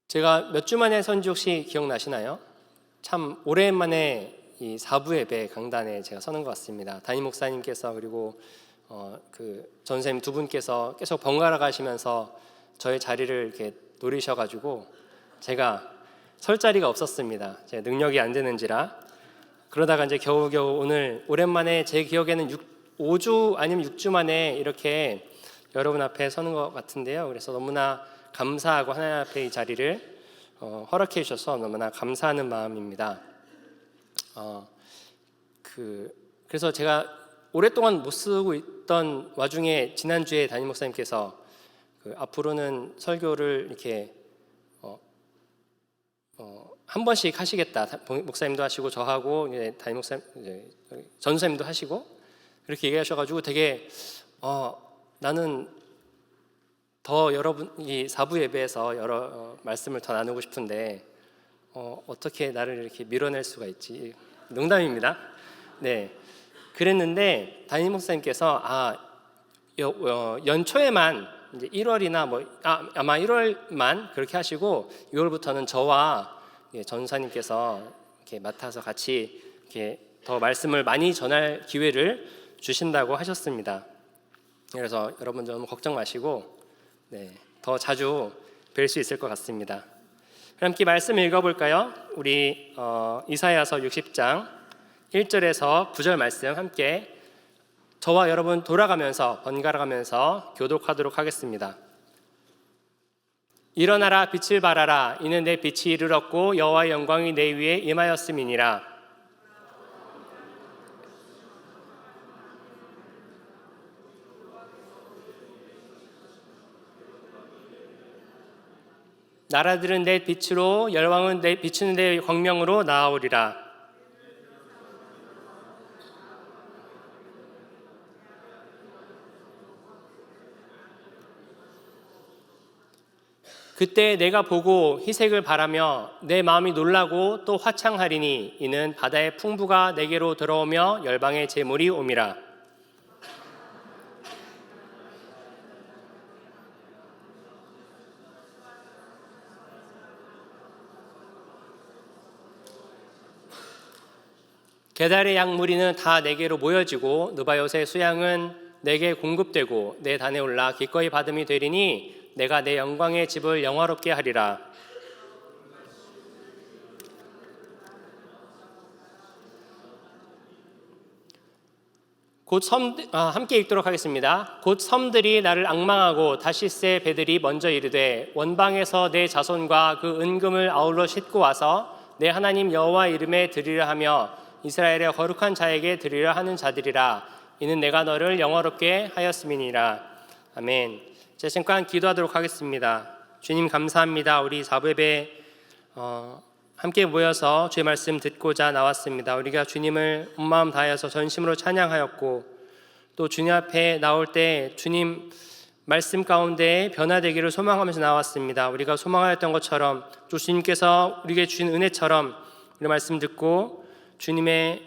제가 몇 주 만에 선지 혹시 기억나시나요? 참 오랜만에 이 사부 예배 강단에 제가 서는 것 같습니다. 담임 목사님께서 그리고 전선생님 두 분께서 계속 번갈아 가시면서 저의 자리를 이렇게 노리셔가지고 제가 설 자리가 없었습니다. 제 능력이 안 되는지라. 그러다가 이제 겨우겨우 오늘 오랜만에 제 기억에는 5주 아니면 6주 만에 이렇게 여러분 앞에 서는 것 같은데요. 그래서 너무나 감사하고 하나님 앞에 이 자리를 허락해 주셔서 너무나 감사하는 마음입니다. 그래서 제가 오랫동안 못 쓰고 있던 와중에 지난주에 담임 목사님께서 앞으로는 설교를 이렇게 한 번씩 하시겠다. 목사님도 하시고 저하고 담임 목사님, 전사님도 하시고 이렇게 얘기하셔가지고 되게 나는 더 여러분 이 사부 예배에서 여러 말씀을 더 나누고 싶은데 어떻게 나를 이렇게 밀어낼 수가 있지? 농담입니다. 네, 그랬는데 담임 목사님께서 연초에만 이제 1월이나 아마 1월만 그렇게 하시고 6월부터는 저와 전사님께서 이렇게 맡아서 같이 이렇게 더 말씀을 많이 전할 기회를 주신다고 하셨습니다. 그래서 여러분 너무 걱정 마시고 더 자주 뵐 수 있을 것 같습니다. 그럼 함께 말씀 읽어볼까요? 우리 이사야서 60장 1절에서 9절 말씀 함께 저와 여러분 돌아가면서 번갈아 가면서 교독하도록 하겠습니다. 일어나라 빛을 발하라 이는 내 빛이 이르렀고 여호와의 영광이 내 위에 임하였음이니라. 나라들은 내 빛으로 열왕은 내 비추는 내 광명으로 나아오리라. 그때 내가 보고 희색을 바라며 내 마음이 놀라고 또 화창하리니 이는 바다의 풍부가 내게로 들어오며 열방의 재물이 옴이라. 게달의 양무리는 다 내게로 모여지고 느바요의 수양은 내게 공급되고 내 단에 올라 기꺼이 받음이 되리니 내가 내 영광의 집을 영화롭게 하리라. 함께 읽도록 하겠습니다. 곧 섬들이 나를 앙망하고 다시스의 배들이 먼저 이르되 원방에서 내 자손과 그 은금을 아울러 싣고 와서 내 하나님 여호와 이름에 드리려 하며 이스라엘의 거룩한 자에게 드리려 하는 자들이라. 이는 내가 너를 영화롭게 하였음이니라. 아멘. 자, 잠깐 기도하도록 하겠습니다. 주님 감사합니다. 우리 사부예배 함께 모여서 주의 말씀 듣고자 나왔습니다. 우리가 주님을 온 마음 다해서 전심으로 찬양하였고 또 주님 앞에 나올 때 주님 말씀 가운데 변화되기를 소망하면서 나왔습니다. 우리가 소망하였던 것처럼 또 주님께서 우리에게 주신 은혜처럼 우리 말씀 듣고 주님의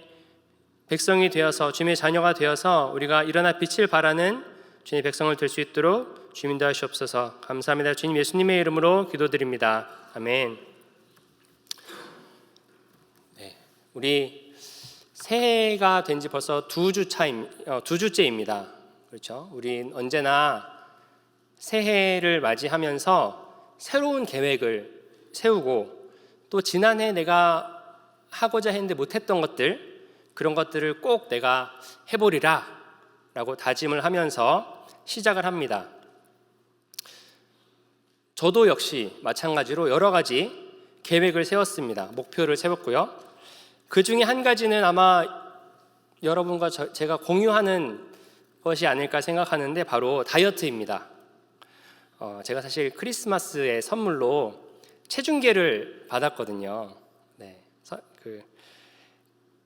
백성이 되어서 주님의 자녀가 되어서 우리가 일어나 빛을 발하는 주님의 백성을 될 수 있도록 주님 인도하시옵소서. 감사합니다. 주님 예수님의 이름으로 기도드립니다. 아멘. 우리 새해가 된 지 벌써 2주째입니다. 그렇죠? 우린 언제나 새해를 맞이하면서 새로운 계획을 세우고 또 지난해 내가 하고자 했는데 못했던 것들 그런 것들을 꼭 내가 해보리라 라고 다짐을 하면서 시작을 합니다. 저도 역시 마찬가지로 여러 가지 계획을 세웠습니다. 목표를 세웠고요. 그 중에 한 가지는 아마 여러분과 제가 공유하는 것이 아닐까 생각하는데 바로 다이어트입니다. 제가 사실 크리스마스에 선물로 체중계를 받았거든요.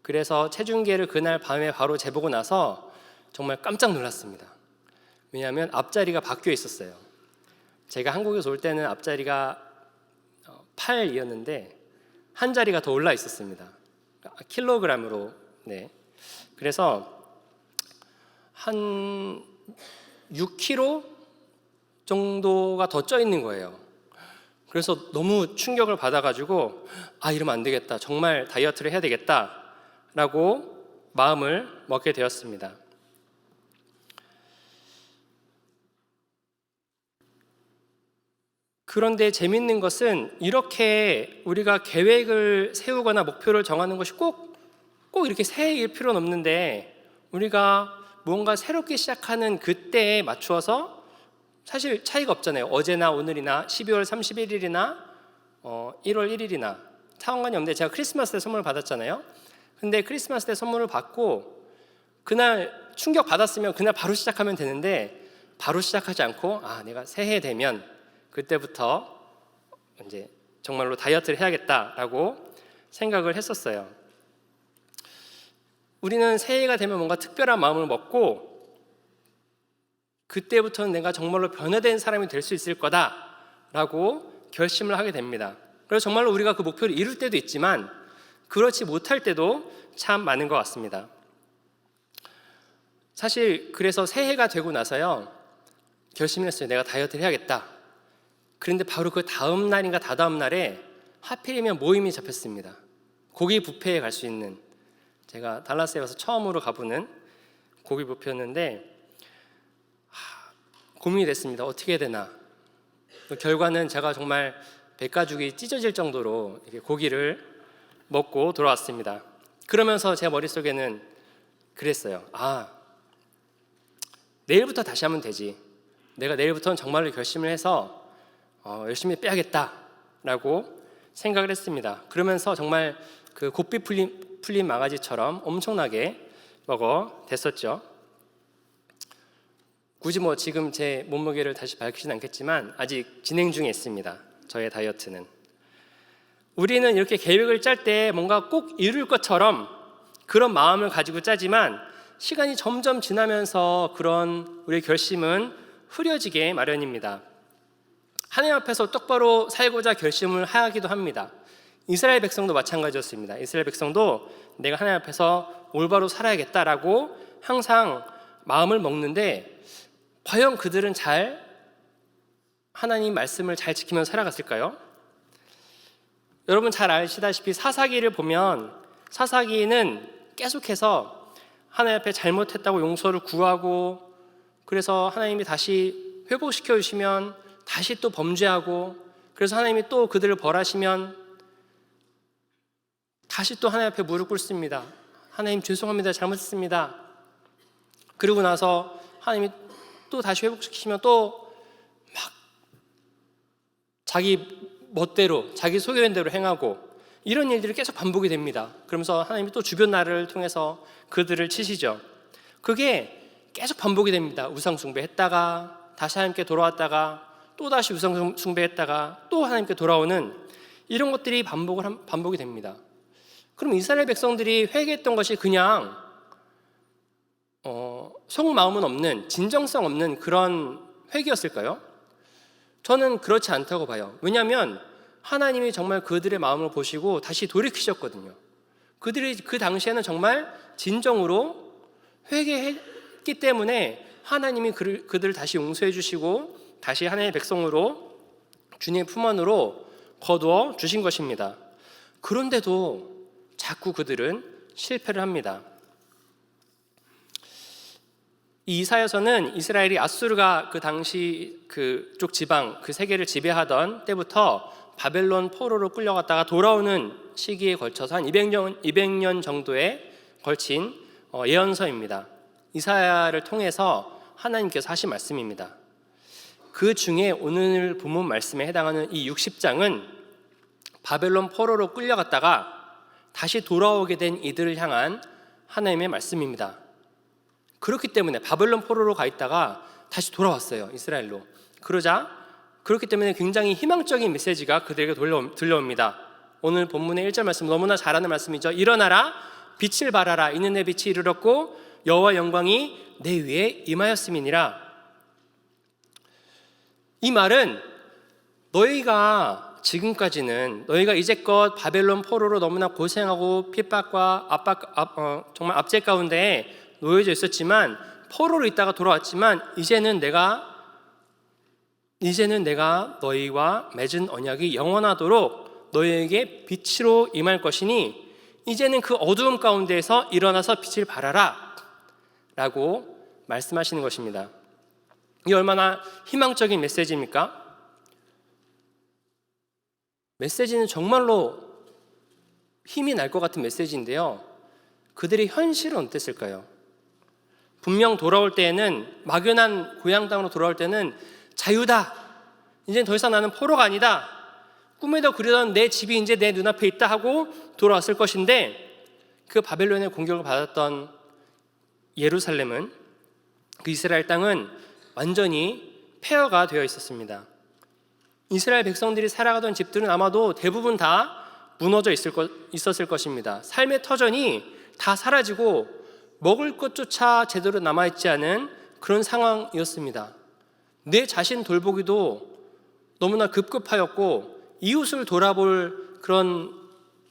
그래서 체중계를 그날 밤에 바로 재보고 나서 정말 깜짝 놀랐습니다. 왜냐하면 앞자리가 바뀌어 있었어요. 제가 한국에서 올 때는 앞자리가 8이었는데 한 자리가 더 올라 있었습니다. 킬로그램으로. 그래서 한 6kg 정도가 더 쪄 있는 거예요. 그래서 너무 충격을 받아가지고 이러면 안 되겠다, 정말 다이어트를 해야 되겠다라고 마음을 먹게 되었습니다. 그런데 재밌는 것은 이렇게 우리가 계획을 세우거나 목표를 정하는 것이 꼭 이렇게 새해일 필요는 없는데, 우리가 뭔가 새롭게 시작하는 그때에 맞추어서, 사실 차이가 없잖아요. 어제나 오늘이나 12월 31일이나 1월 1일이나 상관이 없는데, 제가 크리스마스 때 선물을 받았잖아요. 근데 크리스마스 때 선물을 받고 그날 충격 받았으면 그날 바로 시작하면 되는데, 바로 시작하지 않고 내가 새해 되면 그때부터 이제 정말로 다이어트를 해야겠다라고 생각을 했었어요. 우리는 새해가 되면 뭔가 특별한 마음을 먹고, 그때부터는 내가 정말로 변화된 사람이 될 수 있을 거다라고 결심을 하게 됩니다. 그래서 정말로 우리가 그 목표를 이룰 때도 있지만 그렇지 못할 때도 참 많은 것 같습니다. 사실 그래서 새해가 되고 나서요, 결심을 했어요. 내가 다이어트를 해야겠다. 그런데 바로 그 다음 날인가 다다음 날에 하필이면 모임이 잡혔습니다. 고기 뷔페에 갈 수 있는, 제가 달라스에 와서 처음으로 가보는 고기 뷔페였는데 고민이 됐습니다. 어떻게 해야 되나. 결과는 제가 정말 배가죽이 찢어질 정도로 이렇게 고기를 먹고 돌아왔습니다. 그러면서 제 머릿속에는 그랬어요. 내일부터 다시 하면 되지. 내가 내일부터는 정말로 결심을 해서 열심히 빼야겠다라고 생각을 했습니다. 그러면서 정말 그 고삐 풀린 망아지처럼 엄청나게 됐었죠. 굳이 지금 제 몸무게를 다시 밝히진 않겠지만 아직 진행 중에 있습니다. 저의 다이어트는. 우리는 이렇게 계획을 짤 때 뭔가 꼭 이룰 것처럼 그런 마음을 가지고 짜지만, 시간이 점점 지나면서 그런 우리의 결심은 흐려지게 마련입니다. 하나님 앞에서 똑바로 살고자 결심을 하기도 합니다. 이스라엘 백성도 마찬가지였습니다. 이스라엘 백성도 내가 하나님 앞에서 올바로 살아야겠다라고 항상 마음을 먹는데, 과연 그들은 하나님 말씀을 잘 지키면서 살아갔을까요? 여러분 잘 아시다시피 사사기를 보면, 사사기는 계속해서 하나님 앞에 잘못했다고 용서를 구하고, 그래서 하나님이 다시 회복시켜 주시면 다시 또 범죄하고, 그래서 하나님이 또 그들을 벌하시면 다시 또 하나님 앞에 무릎 꿇습니다. 하나님 죄송합니다, 잘못했습니다. 그리고 나서 하나님이 또 다시 회복시키시면 또 막 자기 멋대로, 자기 소견 대로 행하고, 이런 일들이 계속 반복이 됩니다. 그러면서 하나님이 또 주변 나라를 통해서 그들을 치시죠. 그게 계속 반복이 됩니다. 우상 숭배했다가 다시 하나님께 돌아왔다가 또 다시 우상 숭배했다가 또 하나님께 돌아오는 이런 것들이 반복이 됩니다. 그럼 이스라엘 백성들이 회개했던 것이 그냥 속마음은 없는, 진정성 없는 그런 회개였을까요? 저는 그렇지 않다고 봐요. 왜냐하면 하나님이 정말 그들의 마음을 보시고 다시 돌이키셨거든요. 그들이 그 당시에는 정말 진정으로 회개했기 때문에 하나님이 그들을 다시 용서해 주시고 다시 하나님의 백성으로, 주님의 품 안으로 거두어 주신 것입니다. 그런데도 자꾸 그들은 실패를 합니다. 이 이사야서는 이스라엘이 아수르가 그 당시 그쪽 지방, 그 세계를 지배하던 때부터 바벨론 포로로 끌려갔다가 돌아오는 시기에 걸쳐서 한 200년 정도에 걸친 예언서입니다. 이사야를 통해서 하나님께서 하신 말씀입니다. 그 중에 오늘 본문 말씀에 해당하는 이 60장은 바벨론 포로로 끌려갔다가 다시 돌아오게 된 이들을 향한 하나님의 말씀입니다. 그렇기 때문에 바벨론 포로로 가 있다가 다시 돌아왔어요, 이스라엘로. 그렇기 때문에 굉장히 희망적인 메시지가 그들에게 들려옵니다. 오늘 본문의 1절 말씀 너무나 잘 아는 말씀이죠. 일어나라, 빛을 발하라. 이는 내 빛이 이르렀고 여호와 영광이 내 위에 임하였음이니라. 이 말은 너희가 이제껏 바벨론 포로로 너무나 고생하고 핍박과 정말 압제 가운데 놓여져 있었지만, 포로로 있다가 돌아왔지만, 이제는 내가 이제는 내가 너희와 맺은 언약이 영원하도록 너희에게 빛으로 임할 것이니 이제는 그 어두움 가운데에서 일어나서 빛을 발하라 라고 말씀하시는 것입니다. 이 얼마나 희망적인 메시지입니까? 메시지는 정말로 힘이 날 것 같은 메시지인데요, 그들의 현실은 어땠을까요? 분명 돌아올 때에는, 막연한 고향 땅으로 돌아올 때는 자유다, 이제 더 이상 나는 포로가 아니다, 꿈에도 그리던 내 집이 이제 내 눈앞에 있다 하고 돌아왔을 것인데, 그 바벨론의 공격을 받았던 예루살렘은, 그 이스라엘 땅은 완전히 폐허가 되어 있었습니다. 이스라엘 백성들이 살아가던 집들은 아마도 대부분 다 무너져 있었을 것입니다. 삶의 터전이 다 사라지고 먹을 것조차 제대로 남아있지 않은 그런 상황이었습니다. 내 자신 돌보기도 너무나 급급하였고 이웃을 돌아볼 그런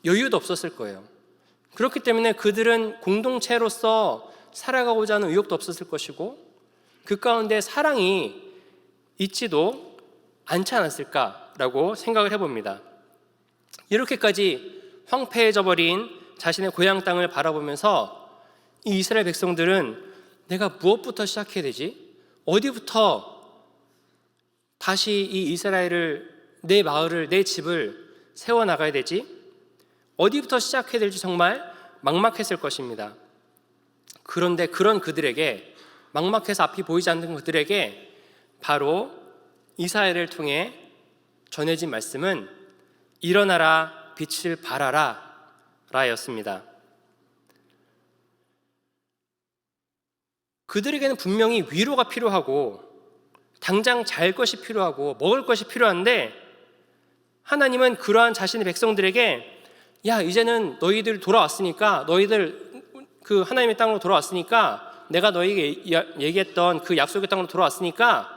여유도 없었을 거예요. 그렇기 때문에 그들은 공동체로서 살아가고자 하는 의욕도 없었을 것이고, 그 가운데 사랑이 있지도 않지 않았을까라고 생각을 해봅니다. 이렇게까지 황폐해져 버린 자신의 고향 땅을 바라보면서 이 이스라엘 백성들은 내가 무엇부터 시작해야 되지? 어디부터 다시 이 이스라엘을, 내 마을을, 내 집을 세워나가야 되지? 어디부터 시작해야 될지 정말 막막했을 것입니다. 그런데 그런 그들에게, 막막해서 앞이 보이지 않는 그들에게 바로 이사야를 통해 전해진 말씀은 일어나라 빛을 발하라 라였습니다. 그들에게는 분명히 위로가 필요하고 당장 잘 것이 필요하고 먹을 것이 필요한데, 하나님은 그러한 자신의 백성들에게 야, 이제는 너희들 돌아왔으니까, 너희들 그 하나님의 땅으로 돌아왔으니까, 내가 너희에게 얘기했던 그 약속의 땅으로 돌아왔으니까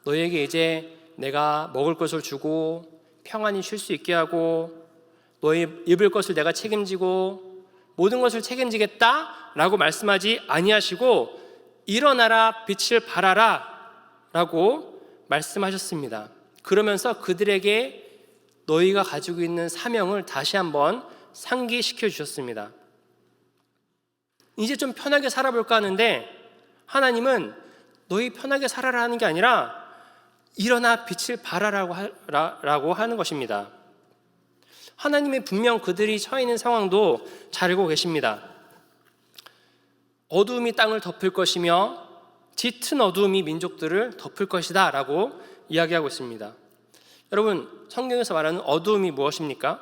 너희에게 이제 내가 먹을 것을 주고 평안히 쉴 수 있게 하고 너희 입을 것을 내가 책임지고 모든 것을 책임지겠다 라고 말씀하지 아니하시고 일어나라 빛을 발하라 라고 말씀하셨습니다. 그러면서 그들에게 너희가 가지고 있는 사명을 다시 한번 상기시켜 주셨습니다. 이제 좀 편하게 살아볼까 하는데 하나님은 너희 편하게 살아라 하는 게 아니라 일어나 빛을 발하라고 하는 것입니다. 하나님이 분명 그들이 처해 있는 상황도 잘 알고 계십니다. 어두움이 땅을 덮을 것이며 짙은 어두움이 민족들을 덮을 것이다 라고 이야기하고 있습니다. 여러분, 성경에서 말하는 어두움이 무엇입니까?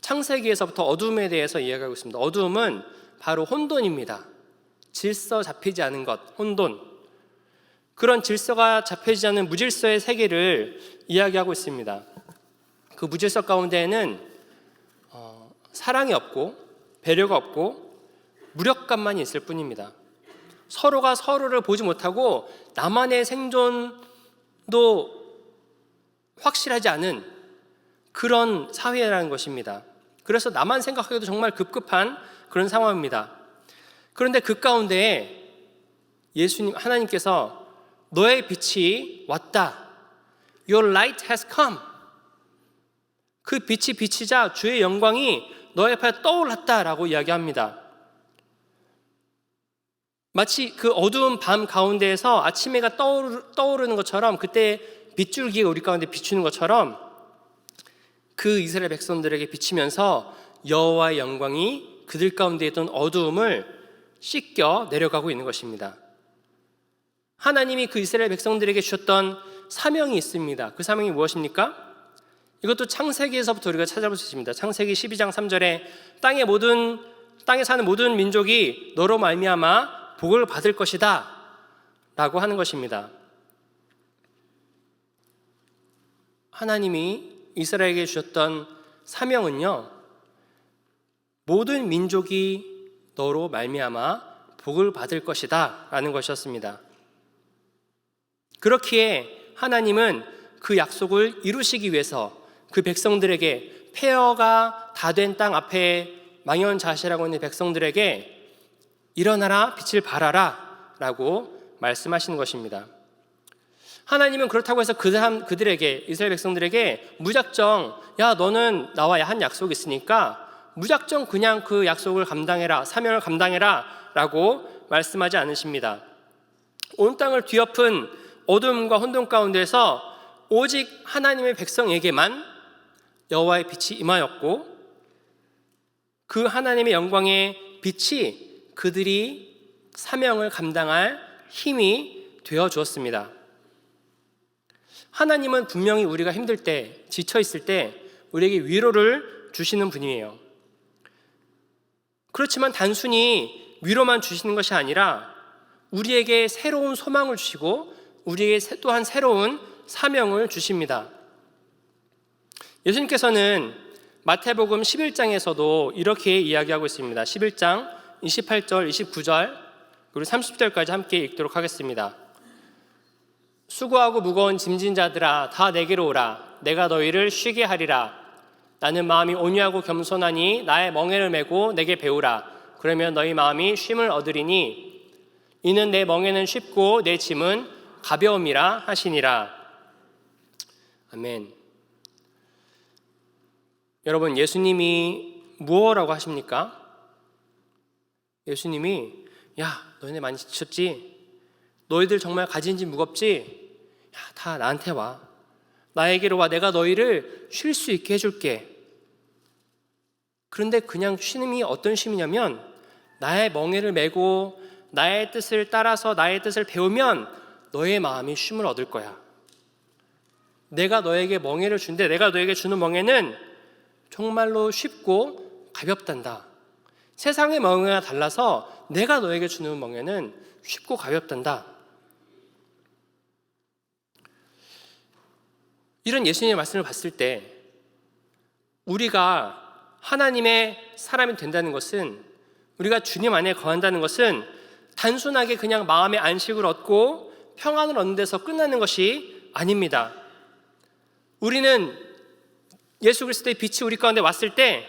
창세기에서부터 어두움에 대해서 이야기하고 있습니다. 어두움은 바로 혼돈입니다. 질서 잡히지 않은 것, 혼돈. 그런 질서가 잡히지 않은 무질서의 세계를 이야기하고 있습니다. 그 무질서 가운데에는 사랑이 없고 배려가 없고 무력감만 있을 뿐입니다. 서로가 서로를 보지 못하고 나만의 생존도 확실하지 않은 그런 사회라는 것입니다. 그래서 나만 생각하기도 정말 급급한 그런 상황입니다. 그런데 그 가운데에 예수님, 하나님께서 너의 빛이 왔다. Your light has come. 그 빛이 비치자 주의 영광이 너의 앞에 떠올랐다라고 이야기합니다. 마치 그 어두운 밤 가운데에서 아침 해가 떠오르는 것처럼, 그때 빗줄기가 우리 가운데 비추는 것처럼 그 이스라엘 백성들에게 비치면서 여호와의 영광이 그들 가운데 있던 어두움을 씻겨 내려가고 있는 것입니다. 하나님이 그 이스라엘 백성들에게 주셨던 사명이 있습니다. 그 사명이 무엇입니까? 이것도 창세기에서부터 우리가 찾아볼 수 있습니다. 창세기 12장 3절에 땅에 사는 모든 민족이 너로 말미암아 복을 받을 것이다 라고 하는 것입니다. 하나님이 이스라엘에게 주셨던 사명은요, 모든 민족이 너로 말미암아 복을 받을 것이다 라는 것이었습니다. 그렇기에 하나님은 그 약속을 이루시기 위해서 그 백성들에게, 폐허가 다 된 땅 앞에 망연자실하고 있는 백성들에게 일어나라 빛을 발하라 라고 말씀하시는 것입니다. 하나님은 그렇다고 해서 그들에게, 이스라엘 백성들에게 무작정 야 너는 나와 한 약속이 있으니까 무작정 그냥 그 약속을 감당해라, 사명을 감당해라 라고 말씀하지 않으십니다. 온 땅을 뒤엎은 어둠과 혼돈 가운데서 오직 하나님의 백성에게만 여호와의 빛이 임하였고 그 하나님의 영광의 빛이 그들이 사명을 감당할 힘이 되어 주었습니다. 하나님은 분명히 우리가 힘들 때, 지쳐 있을 때 우리에게 위로를 주시는 분이에요. 그렇지만 단순히 위로만 주시는 것이 아니라 우리에게 새로운 소망을 주시고 우리에게 또한 새로운 사명을 주십니다. 예수님께서는 마태복음 11장에서도 이렇게 이야기하고 있습니다. 11장 28절, 29절 그리고 30절까지 함께 읽도록 하겠습니다. 수고하고 무거운 짐진 자들아 다 내게로 오라. 내가 너희를 쉬게 하리라. 나는 마음이 온유하고 겸손하니 나의 멍에를 메고 내게 배우라. 그러면 너희 마음이 쉼을 얻으리니 이는 내 멍에는 쉽고 내 짐은 가벼움이라 하시니라. 아멘. 여러분, 예수님이 무엇라고 하십니까? 예수님이 야 너희네 많이 지쳤지? 너희들 정말 가진 짐 무겁지? 야, 다 나한테 와. 나에게로 와. 내가 너희를 쉴 수 있게 해줄게. 그런데 그냥 쉼이 어떤 쉼이냐면 나의 멍에를 메고 나의 뜻을 따라서 나의 뜻을 배우면 너의 마음이 쉼을 얻을 거야. 내가 너에게 멍에를 준대. 내가 너에게 주는 멍에는 정말로 쉽고 가볍단다. 세상의 멍에와 달라서 내가 너에게 주는 멍에는 쉽고 가볍단다. 이런 예수님의 말씀을 봤을 때 우리가 하나님의 사람이 된다는 것은, 우리가 주님 안에 거한다는 것은 단순하게 그냥 마음의 안식을 얻고 평안을 얻는 데서 끝나는 것이 아닙니다. 우리는 예수 그리스도의 빛이 우리 가운데 왔을 때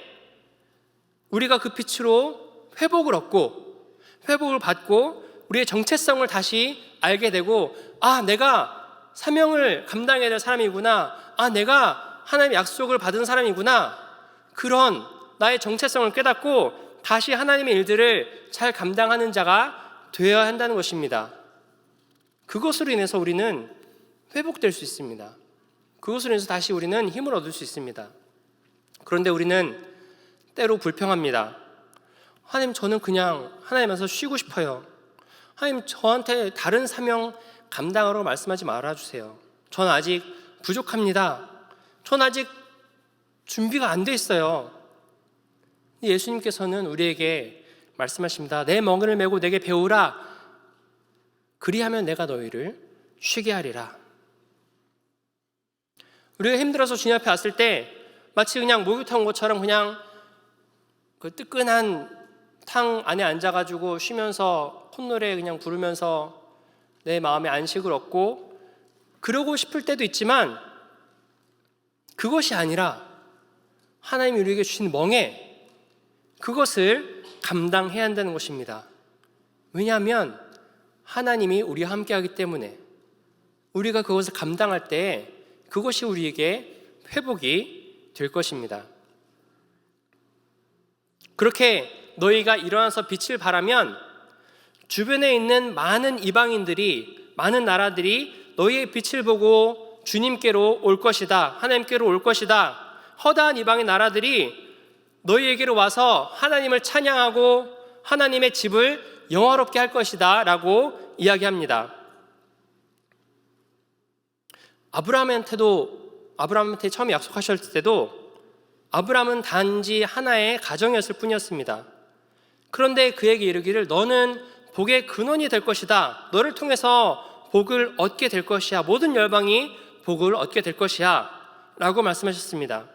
우리가 그 빛으로 회복을 얻고 회복을 받고 우리의 정체성을 다시 알게 되고, 아 내가 사명을 감당해야 될 사람이구나, 아 내가 하나님의 약속을 받은 사람이구나, 그런 나의 정체성을 깨닫고 다시 하나님의 일들을 잘 감당하는 자가 되어야 한다는 것입니다. 그것으로 인해서 우리는 회복될 수 있습니다. 그것으로 인해서 다시 우리는 힘을 얻을 수 있습니다. 그런데 우리는 때로 불평합니다. 하나님 저는 그냥 하나님에서 쉬고 싶어요. 하나님 저한테 다른 사명 감당하라고 말씀하지 말아주세요. 전 아직 부족합니다. 전 아직 준비가 안 돼 있어요. 예수님께서는 우리에게 말씀하십니다. 내 멍에를 메고 내게 배우라. 그리하면 내가 너희를 쉬게 하리라. 우리가 힘들어서 주님 앞에 왔을 때 마치 그냥 목욕탕 온 것처럼 그냥 그 뜨끈한 탕 안에 앉아가지고 쉬면서 콧노래 그냥 부르면서 내 마음의 안식을 얻고 그러고 싶을 때도 있지만 그것이 아니라 하나님이 우리에게 주신 멍에 그것을 감당해야 한다는 것입니다. 왜냐하면 하나님이 우리와 함께 하기 때문에 우리가 그것을 감당할 때 그것이 우리에게 회복이 될 것입니다. 그렇게 너희가 일어나서 빛을 발하면 주변에 있는 많은 이방인들이, 많은 나라들이 너희의 빛을 보고 주님께로 올 것이다, 하나님께로 올 것이다. 허다한 이방인 나라들이 너희에게로 와서 하나님을 찬양하고 하나님의 집을 영화롭게 할 것이다 라고 이야기합니다. 아브라함한테 처음 약속하셨을 때도 아브라함은 단지 하나의 가정이었을 뿐이었습니다. 그런데 그에게 이르기를 너는 복의 근원이 될 것이다. 너를 통해서 복을 얻게 될 것이야. 모든 열방이 복을 얻게 될 것이야 라고 말씀하셨습니다.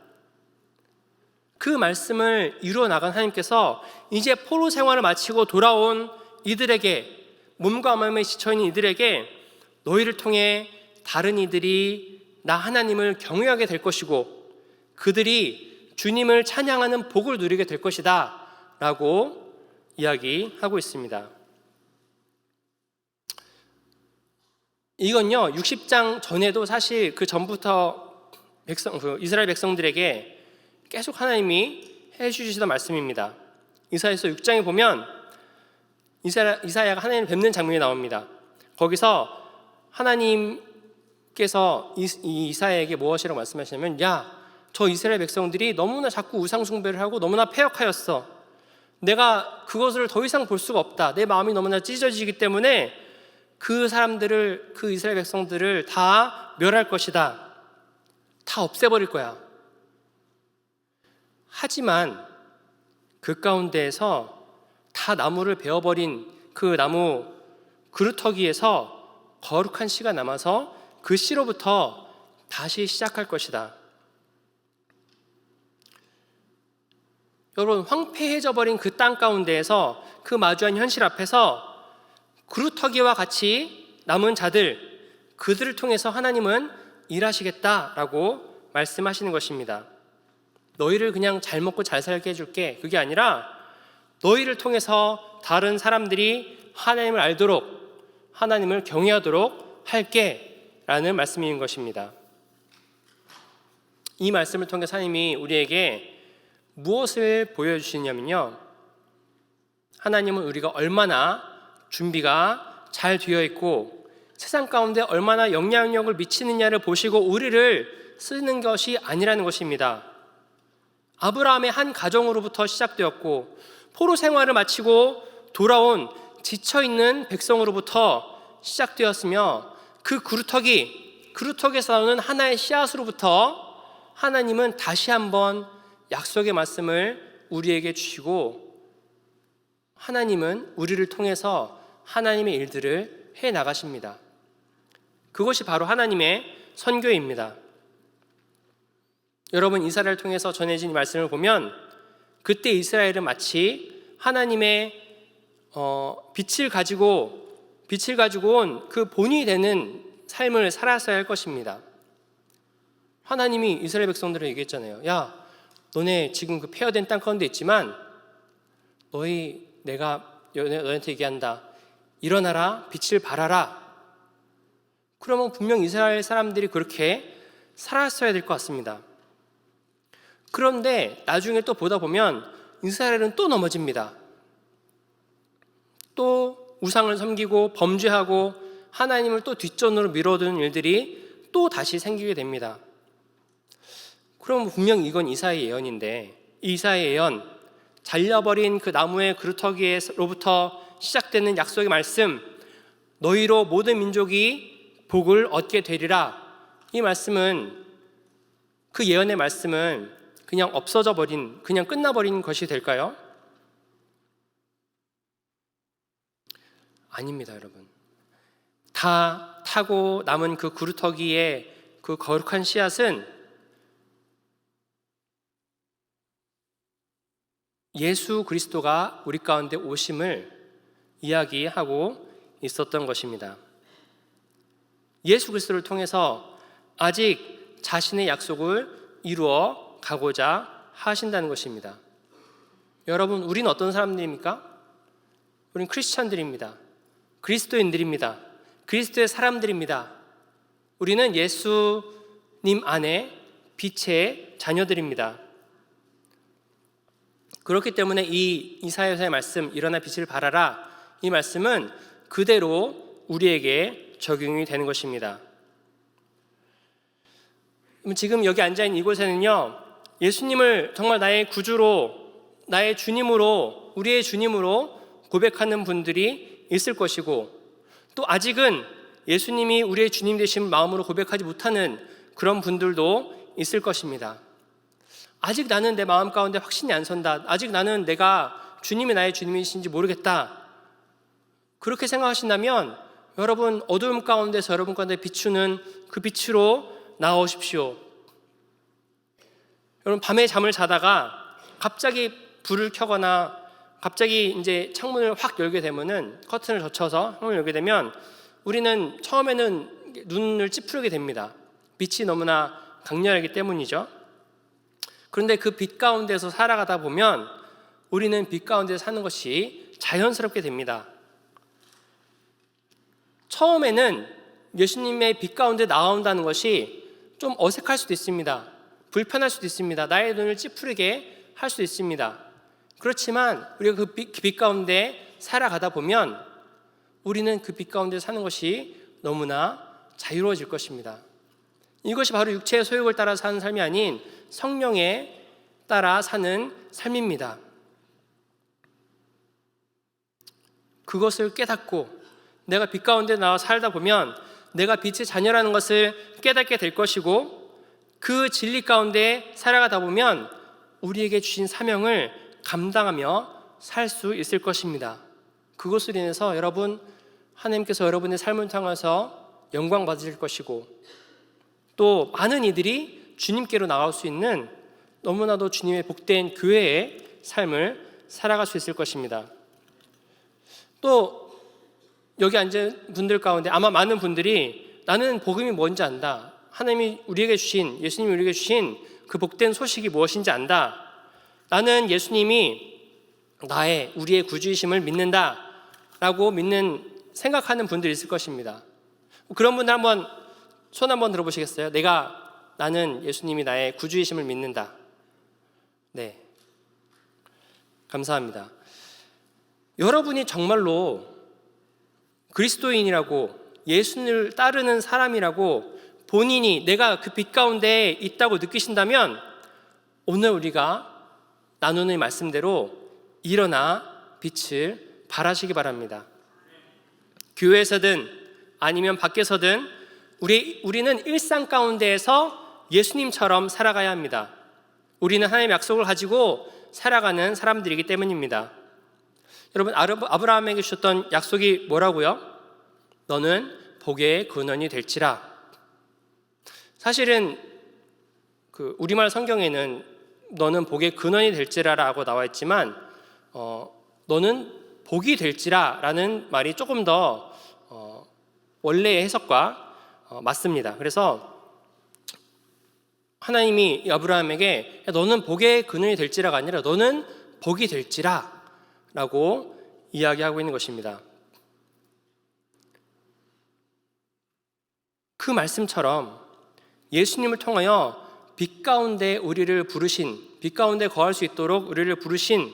그 말씀을 이루어 나간 하나님께서 이제 포로 생활을 마치고 돌아온 이들에게, 몸과 마음에 지쳐있는 이들에게 너희를 통해 다른 이들이 나 하나님을 경외하게 될 것이고 그들이 주님을 찬양하는 복을 누리게 될 것이다 라고 이야기하고 있습니다. 이건요 60장 전에도 사실 그 전부터 이스라엘 백성들에게 계속 하나님이 해주시던 말씀입니다. 이사야서 6장에 보면 이사야가 하나님을 뵙는 장면이 나옵니다. 거기서 하나님께서 이사야에게 무엇이라고 말씀하시냐면, 야, 저 이스라엘 백성들이 너무나 자꾸 우상 숭배를 하고 너무나 패역하였어. 내가 그것을 더 이상 볼 수가 없다. 내 마음이 너무나 찢어지기 때문에 그 이스라엘 백성들을 다 멸할 것이다. 다 없애버릴 거야. 하지만 그 가운데에서 다 나무를 베어버린 그 나무 그루터기에서 거룩한 씨가 남아서 그 씨로부터 다시 시작할 것이다. 여러분, 황폐해져 버린 그 땅 가운데에서 그 마주한 현실 앞에서 그루터기와 같이 남은 자들, 그들을 통해서 하나님은 일하시겠다라고 말씀하시는 것입니다. 너희를 그냥 잘 먹고 잘 살게 해줄게. 그게 아니라 너희를 통해서 다른 사람들이 하나님을 알도록, 하나님을 경외하도록 할게 라는 말씀인 것입니다. 이 말씀을 통해서 하나님이 우리에게 무엇을 보여주시냐면요, 하나님은 우리가 얼마나 준비가 잘 되어 있고 세상 가운데 얼마나 영향력을 미치느냐를 보시고 우리를 쓰는 것이 아니라는 것입니다. 아브라함의 한 가정으로부터 시작되었고 포로 생활을 마치고 돌아온 지쳐있는 백성으로부터 시작되었으며 그 그루터기에서 나오는 하나의 씨앗으로부터 하나님은 다시 한번 약속의 말씀을 우리에게 주시고 하나님은 우리를 통해서 하나님의 일들을 해 나가십니다. 그것이 바로 하나님의 선교입니다. 여러분, 이스라엘을 통해서 전해진 이 말씀을 보면 그때 이스라엘은 마치 하나님의 빛을 가지고 온 그 본이 되는 삶을 살았어야 할 것입니다. 하나님이 이스라엘 백성들에게 얘기했잖아요. 야, 너네 지금 그 폐허된 땅 가운데 있지만 내가 너희한테 얘기한다. 일어나라, 빛을 발하라. 그러면 분명 이스라엘 사람들이 그렇게 살았어야 될 것 같습니다. 그런데 나중에 또 보다 보면 이스라엘은 또 넘어집니다. 또 우상을 섬기고 범죄하고 하나님을 또 뒷전으로 밀어두는 일들이 또 다시 생기게 됩니다. 그럼 분명 이건 이사야의 예언인데, 이사야의 예언, 잘려버린 그 나무의 그루터기로부터 시작되는 약속의 말씀, 너희로 모든 민족이 복을 얻게 되리라, 이 말씀은, 그 예언의 말씀은 그냥 없어져 버린, 그냥 끝나버린 것이 될까요? 아닙니다, 여러분. 다 타고 남은 그 그루터기의 그 거룩한 씨앗은 예수 그리스도가 우리 가운데 오심을 이야기하고 있었던 것입니다. 예수 그리스도를 통해서 아직 자신의 약속을 이루어 가고자 하신다는 것입니다. 여러분, 우리는 어떤 사람들입니까? 우리는 크리스찬들입니다. 그리스도인들입니다. 그리스도의 사람들입니다. 우리는 예수님 안에 빛의 자녀들입니다. 그렇기 때문에 이 이사야서의 말씀, 일어나 빛을 발하라, 이 말씀은 그대로 우리에게 적용이 되는 것입니다. 지금 여기 앉아있는 이곳에는요, 예수님을 정말 나의 구주로, 나의 주님으로, 우리의 주님으로 고백하는 분들이 있을 것이고, 또 아직은 예수님이 우리의 주님 되신 마음으로 고백하지 못하는 그런 분들도 있을 것입니다. 아직 나는 내 마음 가운데 확신이 안 선다. 아직 나는 내가 주님이 나의 주님이신지 모르겠다. 그렇게 생각하신다면 여러분, 어두움 가운데서 여러분 가운데 비추는 그 빛으로 나오십시오. 여러분, 밤에 잠을 자다가 갑자기 불을 켜거나 갑자기 이제 창문을 확 열게 되면은, 커튼을 젖혀서 창문을 열게 되면 우리는 처음에는 눈을 찌푸리게 됩니다. 빛이 너무나 강렬하기 때문이죠. 그런데 그 빛 가운데서 살아가다 보면 우리는 빛 가운데 사는 것이 자연스럽게 됩니다. 처음에는 예수님의 빛 가운데 나온다는 것이 좀 어색할 수도 있습니다. 불편할 수도 있습니다. 나의 눈을 찌푸리게 할 수도 있습니다. 그렇지만 우리가 그 빛 가운데 살아가다 보면 우리는 그 빛 가운데 사는 것이 너무나 자유로워질 것입니다. 이것이 바로 육체의 소욕을 따라 사는 삶이 아닌 성령에 따라 사는 삶입니다. 그것을 깨닫고 내가 빛 가운데 나와 살다 보면 내가 빛의 자녀라는 것을 깨닫게 될 것이고, 그 진리 가운데 살아가다 보면 우리에게 주신 사명을 감당하며 살 수 있을 것입니다. 그것으로 인해서 여러분, 하나님께서 여러분의 삶을 통해서 영광 받으실 것이고, 또 많은 이들이 주님께로 나갈 수 있는 너무나도 주님의 복된 교회의 삶을 살아갈 수 있을 것입니다. 또 여기 앉은 분들 가운데 아마 많은 분들이 나는 복음이 뭔지 안다, 하나님이 우리에게 주신, 예수님이 우리에게 주신 그 복된 소식이 무엇인지 안다, 나는 예수님이 우리의 구주이심을 믿는다 라고 생각하는 분들이 있을 것입니다. 그런 분들 손 한번 들어보시겠어요? 나는 예수님이 나의 구주이심을 믿는다. 네, 감사합니다. 여러분이 정말로 그리스도인이라고, 예수님을 따르는 사람이라고 본인이 내가 그 빛 가운데 있다고 느끼신다면 오늘 우리가 나누는 말씀대로 일어나 빛을 발하시기 바랍니다. 교회에서든 아니면 밖에서든 우리는 일상 가운데에서 예수님처럼 살아가야 합니다. 우리는 하나님의 약속을 가지고 살아가는 사람들이기 때문입니다. 여러분, 아브라함에게 주셨던 약속이 뭐라고요? 너는 복의 근원이 될지라. 사실은 그 우리말 성경에는 너는 복의 근원이 될지라라고 나와 있지만 너는 복이 될지라라는 말이 조금 더 원래의 해석과 맞습니다. 그래서 하나님이 아브라함에게 너는 복의 근원이 될지라가 아니라 너는 복이 될지라 라고 이야기하고 있는 것입니다. 그 말씀처럼 예수님을 통하여 빛 가운데 우리를 부르신, 빛 가운데 거할 수 있도록 우리를 부르신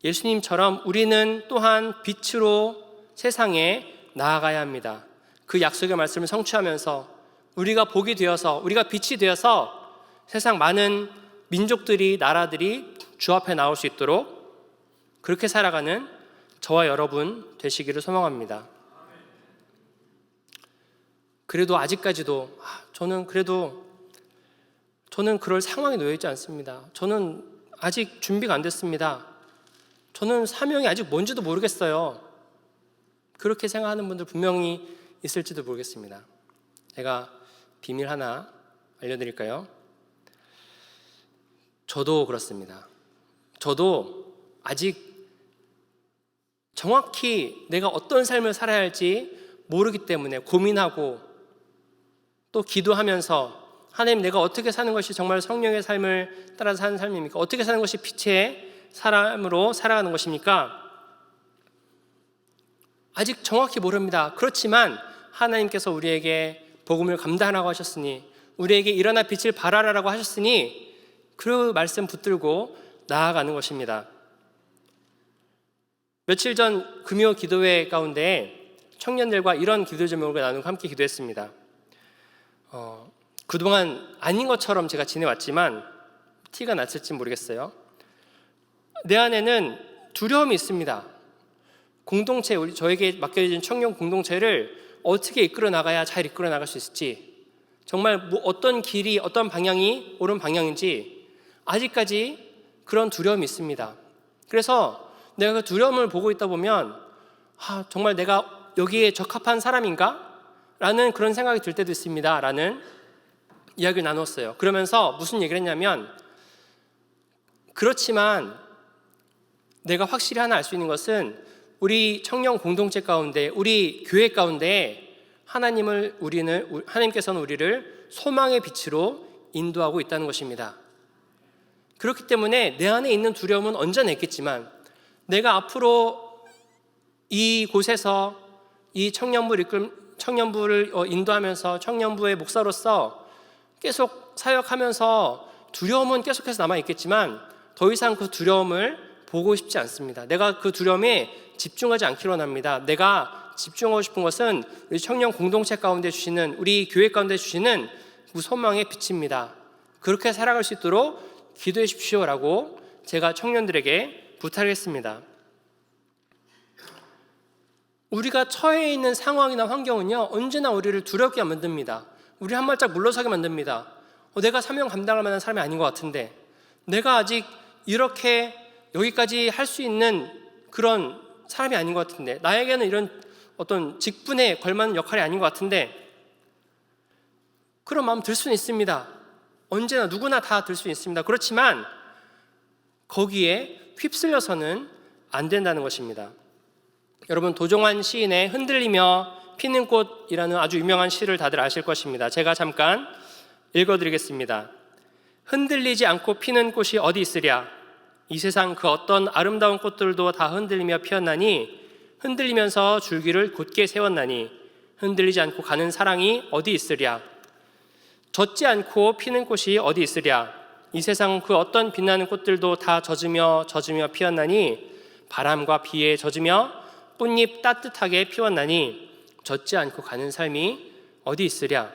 예수님처럼 우리는 또한 빛으로 세상에 나아가야 합니다. 그 약속의 말씀을 성취하면서 우리가 복이 되어서, 우리가 빛이 되어서 세상 많은 민족들이, 나라들이 주 앞에 나올 수 있도록 그렇게 살아가는 저와 여러분 되시기를 소망합니다. 그래도 아직까지도 저는 그럴 상황에 놓여 있지 않습니다. 저는 아직 준비가 안 됐습니다. 저는 사명이 아직 뭔지도 모르겠어요. 그렇게 생각하는 분들 분명히 있을지도 모르겠습니다. 제가 비밀 하나 알려드릴까요? 저도 그렇습니다. 저도 아직 정확히 내가 어떤 삶을 살아야 할지 모르기 때문에 고민하고 또 기도하면서 하나님, 내가 어떻게 사는 것이 정말 성령의 삶을 따라 사는 삶입니까? 어떻게 사는 것이 빛의 사람으로 살아가는 것입니까? 아직 정확히 모릅니다. 그렇지만 하나님께서 우리에게 복음을 감당하라고 하셨으니, 우리에게 일어나 빛을 발하라고 하셨으니 그 말씀 붙들고 나아가는 것입니다. 며칠 전 금요 기도회 가운데 청년들과 이런 기도 제목을 나누고 함께 기도했습니다. 그동안 아닌 것처럼 제가 지내왔지만 티가 났을지 모르겠어요. 내 안에는 두려움이 있습니다. 공동체, 저에게 맡겨진 청년 공동체를 어떻게 이끌어 나가야 잘 이끌어 나갈 수 있을지, 정말 어떤 길이, 어떤 방향이 옳은 방향인지 아직까지 그런 두려움이 있습니다. 그래서 내가 그 두려움을 보고 있다 보면 정말 내가 여기에 적합한 사람인가? 라는 그런 생각이 들 때도 있습니다. 라는 이야기를 나눴어요. 그러면서 무슨 얘기를 했냐면, 그렇지만 내가 확실히 하나 알 수 있는 것은 우리 청년 공동체 가운데, 우리 교회 가운데 하나님께서는 우리를 소망의 빛으로 인도하고 있다는 것입니다. 그렇기 때문에 내 안에 있는 두려움은 언제나 있겠지만 내가 앞으로 이곳에서 이 청년부를 청년부를 인도하면서 청년부의 목사로서 계속 사역하면서 두려움은 계속해서 남아있겠지만 더 이상 그 두려움을 보고 싶지 않습니다. 내가 그 두려움에 집중하지 않기로 합니다. 내가 집중하고 싶은 것은 우리 청년 공동체 가운데 주시는, 우리 교회 가운데 주시는 그 소망의 빛입니다. 그렇게 살아갈 수 있도록 기도해 주십시오라고 제가 청년들에게 부탁했습니다. 우리가 처해 있는 상황이나 환경은요, 언제나 우리를 두렵게 만듭니다. 우리 한 발짝 물러서게 만듭니다. 내가 사명 감당할 만한 사람이 아닌 것 같은데, 내가 아직 이렇게 여기까지 할 수 있는 그런 사람이 아닌 것 같은데, 나에게는 이런 어떤 직분에 걸맞는 역할이 아닌 것 같은데, 그런 마음 들 수는 있습니다. 언제나 누구나 다 들 수 있습니다. 그렇지만 거기에 휩쓸려서는 안 된다는 것입니다. 여러분, 도종환 시인의 흔들리며 피는 꽃이라는 아주 유명한 시를 다들 아실 것입니다. 제가 잠깐 읽어드리겠습니다. 흔들리지 않고 피는 꽃이 어디 있으랴. 이 세상 그 어떤 아름다운 꽃들도 다 흔들리며 피었나니 흔들리면서 줄기를 곧게 세웠나니 흔들리지 않고 가는 사랑이 어디 있으랴. 젖지 않고 피는 꽃이 어디 있으랴. 이 세상 그 어떤 빛나는 꽃들도 다 젖으며 피었나니 바람과 비에 젖으며 꽃잎 따뜻하게 피웠나니 젖지 않고 가는 삶이 어디 있으랴.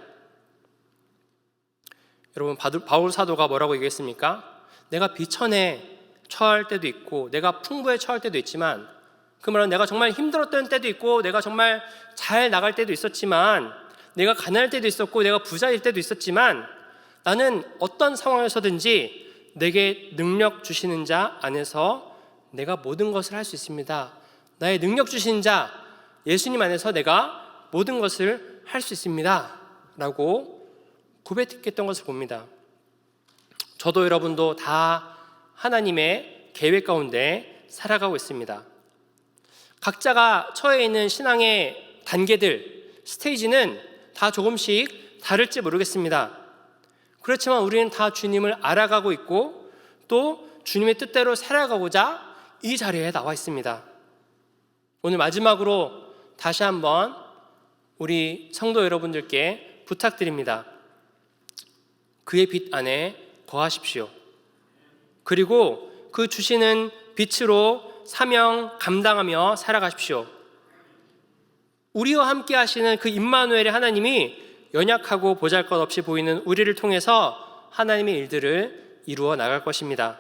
여러분, 바울 사도가 뭐라고 얘기했습니까? 내가 비천에 처할 때도 있고 내가 풍부에 처할 때도 있지만, 그 말은 내가 정말 힘들었던 때도 있고 내가 정말 잘 나갈 때도 있었지만, 내가 가난할 때도 있었고 내가 부자일 때도 있었지만, 나는 어떤 상황에서든지 내게 능력 주시는 자 안에서 내가 모든 것을 할 수 있습니다. 나의 능력 주시는 자 예수님 안에서 내가 모든 것을 할 수 있습니다 라고 고백했던 것을 봅니다. 저도 여러분도 다 하나님의 계획 가운데 살아가고 있습니다. 각자가 처해 있는 신앙의 단계들, 스테이지는 다 조금씩 다를지 모르겠습니다. 그렇지만 우리는 다 주님을 알아가고 있고 또 주님의 뜻대로 살아가고자 이 자리에 나와 있습니다. 오늘 마지막으로 다시 한번 우리 성도 여러분들께 부탁드립니다. 그의 빛 안에 거하십시오. 그리고 그 주시는 빛으로 사명 감당하며 살아가십시오. 우리와 함께 하시는 그 임마누엘의 하나님이 연약하고 보잘것없이 보이는 우리를 통해서 하나님의 일들을 이루어 나갈 것입니다.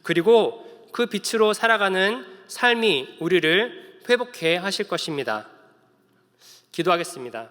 그리고 그 빛으로 살아가는 삶이 우리를 회복해 하실 것입니다. 기도하겠습니다.